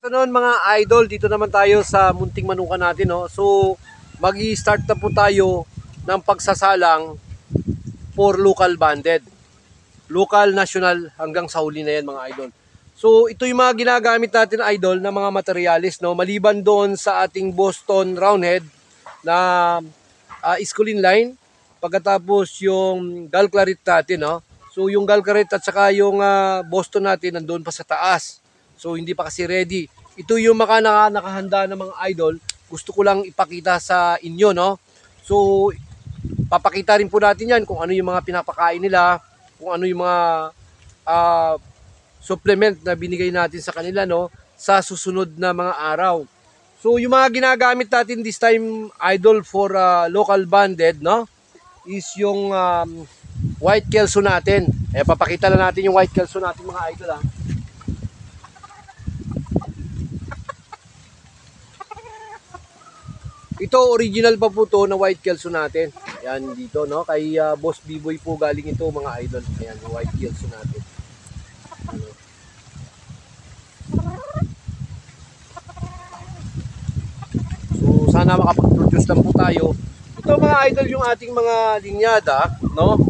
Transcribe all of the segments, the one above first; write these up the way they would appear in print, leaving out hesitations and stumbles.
Noon mga idol, dito naman tayo sa munting manukan natin, no? So, magi-start na po tayo ng pagsasalang for local banded. Local, national, hanggang sa huli na yan mga idol. So, ito yung mga ginagamit natin idol na mga materialis, no? Maliban doon sa ating Boston Roundhead na Iscolin line, pagkatapos yung Galclaret natin, no? So, yung Galclaret at saka yung Boston natin nandoon pa sa taas. So, hindi pa kasi ready. Ito yung nakahanda ng mga idol. Gusto ko lang ipakita sa inyo, no? So, papakita rin po natin yan kung ano yung mga pinapakain nila, kung ano yung mga supplement na binigay natin sa kanila, no? Sa susunod na mga araw. So, yung mga ginagamit natin this time, idol, for local banded, no? Is yung white kelso natin. Papakita lang natin yung white kelso natin mga idol, ha? Ito original pa po to na white kelso natin. Yan dito, no? Kay Boss B-Boy po galing ito mga idol. Ayan yung white kelso natin. Ano? So sana makapag-produce lang po tayo. Ito mga idol yung ating mga linyada, no?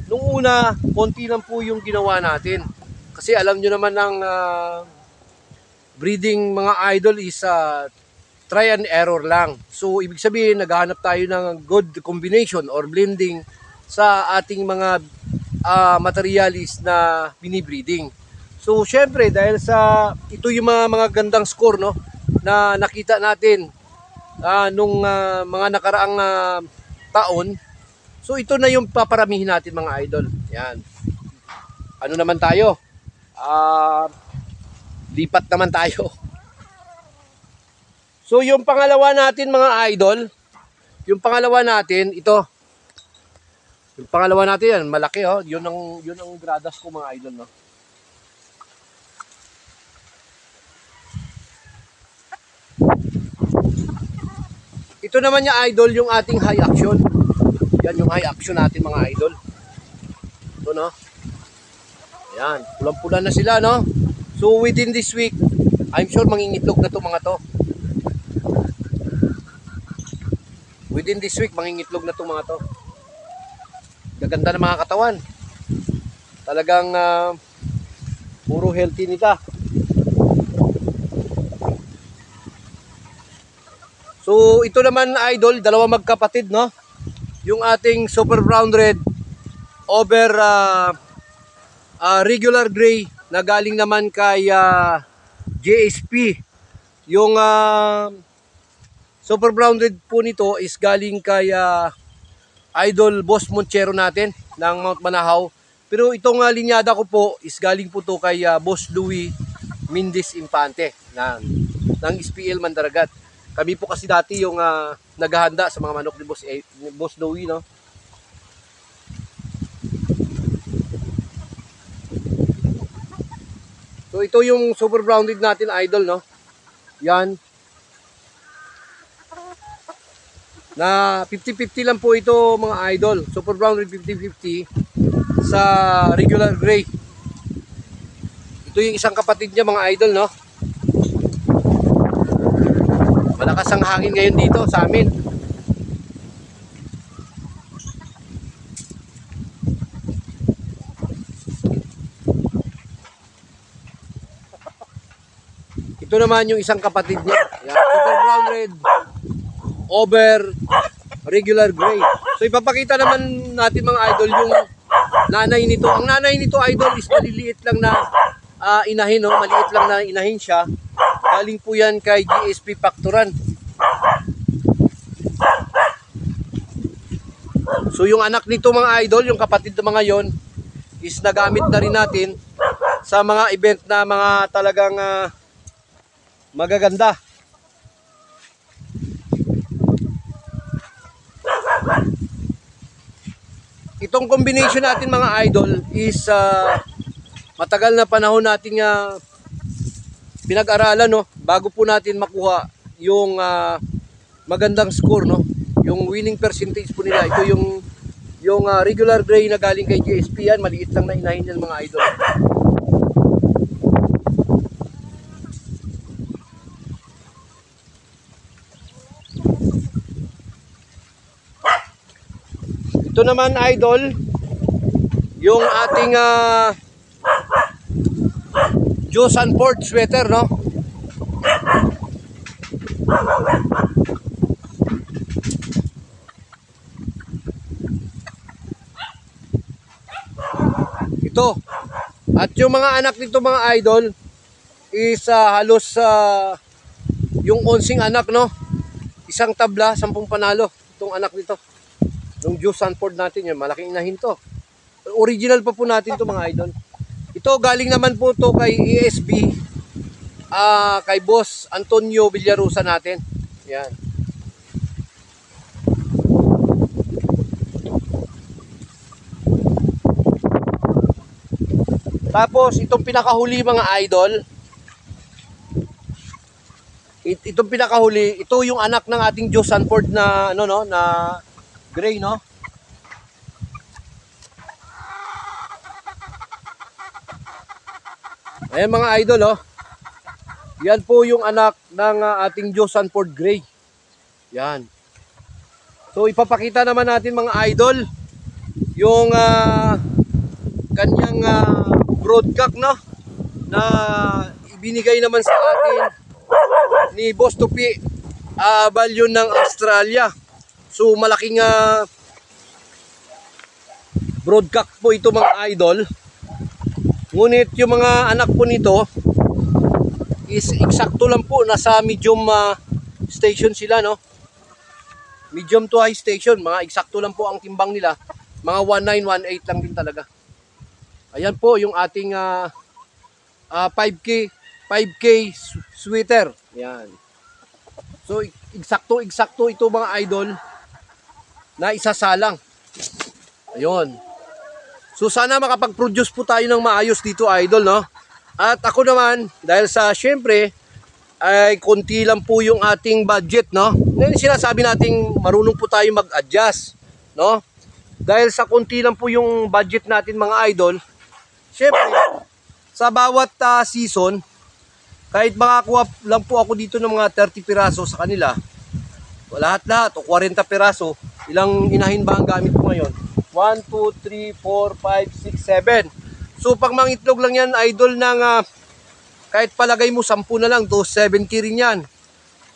Nung una, konti lang po yung ginawa natin. Kasi alam nyo naman ng breeding mga idol is try and error lang. So, ibig sabihin, naghahanap tayo ng good combination or blending sa ating mga materialis na binibreeding. So, syempre, dahil sa ito yung mga gandang score, no, na nakita natin nung mga nakaraang taon. So, ito na yung paparamihin natin mga idol. Yan. Ano naman tayo? Lipat naman tayo. So yung pangalawa natin mga idol, yung pangalawa natin ito. Yung pangalawa natin yan, malaki oh. Yun ang gradas ko mga idol, no. Ito naman yung idol, yung ating high action. Yan yung high action natin mga idol. Ito, no. Ayan, pulang-pula na sila, no. So within this week, I'm sure mangingitlog na to mga to. Within this week, mangingitlog na itong mga to. Gaganda ng mga katawan. Talagang puro healthy nita. So, ito naman idol, dalawa magkapatid, no? Yung ating Super Brown Red over regular gray na galing naman kay JSP. Yung Super Brown Red po nito is galing kay Idol Boss Monchero natin ng Mount Manahaw. Pero itong linyada ko po is galing po to kay Boss Louie Mindis Infante ng SPL Mandaragat. Kami po kasi dati yung naghahanda sa mga manok ni Boss Louie, no? So ito yung Super Brown Red natin idol, no? Yan. Na 50-50 lang po ito mga idol. Super Brown Red 50-50 sa regular gray. Ito yung isang kapatid niya mga idol, no? Malakas ang hangin ngayon dito sa amin. Ito naman yung isang kapatid niya. Yan, Super Brown Red over regular gray. So ipapakita naman natin mga idol yung nanay nito. Ang nanay nito idol is maliliit lang na inahin, no? Maliit lang na inahin siya. Galing po yan kay GSP Factoran. So yung anak nito mga idol, yung kapatid ng mga yon is nagamit na rin natin sa mga event na mga talagang magaganda. Itong combination natin mga idol is matagal na panahon nating pinag-aralan, no, bago po natin makuha yung magandang score, no, yung winning percentage po nila. Ito yung regular gray na galing kay GSP, yan maliit lang na inahin yan mga idol. Ito naman idol, yung ating Joe Sanford sweater, no? Ito. At yung mga anak nito mga idol is halos yung 11 anak, no? Isang tabla, 10 panalo itong anak nito. Nung Joe Sanford natin yun, malaking inahin to. Original pa po natin to mga idol. Ito galing naman po to kay ESB, kay Boss Antonio Villarosa natin. Yan. Tapos itong pinakahuli mga idol, itong pinakahuli, ito yung anak ng ating Joe Sanford na ano no, na gray, no? Ayan mga idol, oh. Yan po yung anak ng ating Joe Sanford gray. Yan. So ipapakita naman natin mga idol yung kanyang broadcock, no, na ibinigay naman sa atin ni Boss Tupi, value ng Australia. So malaking broadcock po ito mga idol. Ngunit yung mga anak po nito is eksakto lang po, nasa medium station sila, no? Medium to high station, mga eksakto lang po ang timbang nila. Mga 1918 lang din talaga. Ayan po yung ating 5K sweater. Yan. So eksakto ito mga idol na isasalang. Ayun. So sana makapag-produce po tayo ng maayos dito idol, no? At ako naman, dahil sa syempre ay konti lang po yung ating budget, no? Ngayon sinasabi nating marunong po tayo mag-adjust, no? Dahil sa konti lang po yung budget natin mga idol, syempre sa bawat season, kahit makakuha lang po ako dito ng mga 30 piraso sa kanila, lahat-lahat o 40 piraso, ilang inahin ba ang gamit ko ngayon? 1, 2, 3, 4, 5, 6, 7. So pag mangitlog lang yan idol ng kahit palagay mo 10 na lang to 70 rin yan.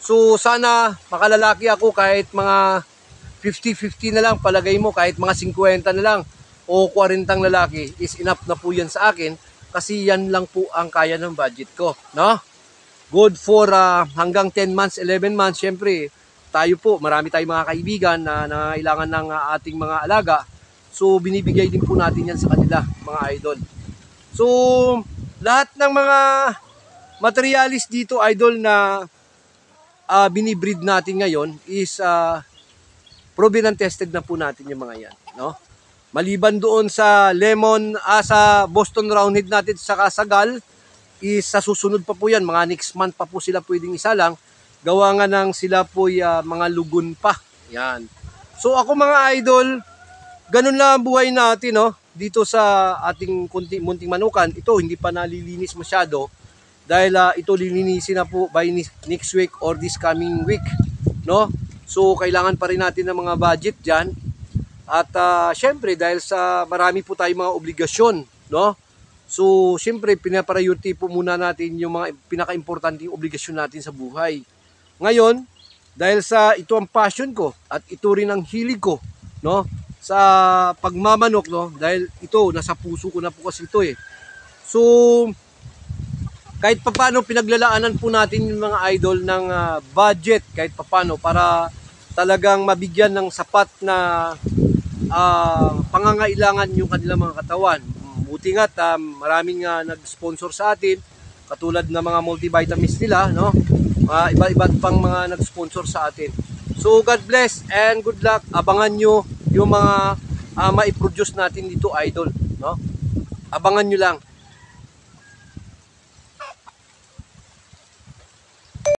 So sana makalalaki ako kahit mga 50-50 na lang, palagay mo kahit mga 50 na lang o 40 lalaki is enough na po yan sa akin, kasi yan lang po ang kaya ng budget ko, no? Good for hanggang 10 months, 11 months. Syempre tayo po, marami tayong mga kaibigan na nangailangan ng ating mga alaga. So binibigay din po natin yan sa kanila mga idol. So lahat ng mga materialis dito idol na binibreed natin ngayon is proven and tested na po natin yung mga yan, no? Maliban doon sa lemon, sa Boston Roundhead natin sa Kasagal, is sa susunod pa po yan, mga next month pa po sila pwedeng isa lang. Gawa nga ng sila po mga lugon pa. Yan. So ako mga idol, ganun lang ang buhay natin, no? Dito sa ating munting manukan. Ito hindi pa nalilinis masyado dahil ito lilinisin na po by next week or this coming week, no? So kailangan pa rin natin ng mga budget diyan. At syempre dahil sa marami po tayong mga obligasyon, no? So syempre pinapriority po muna natin yung mga pinaka-importanting obligasyon natin sa buhay. Ngayon, dahil sa ito ang passion ko at ito rin ang hilig ko, no? Sa pagmamanok, no? Dahil ito nasa puso ko na po kasi ito eh. So kahit papaano pinaglalaanan po natin yung mga idol ng budget kahit papaano para talagang mabigyan ng sapat na pangangailangan yung kanilang mga katawan. Buti nga't maraming nag-sponsor sa atin, katulad ng mga multivitamins nila, no? Iba-iba't pang mga nag-sponsor sa atin. So God bless and good luck. Abangan nyo yung mga maiproduce natin dito idol, no? Abangan nyo lang.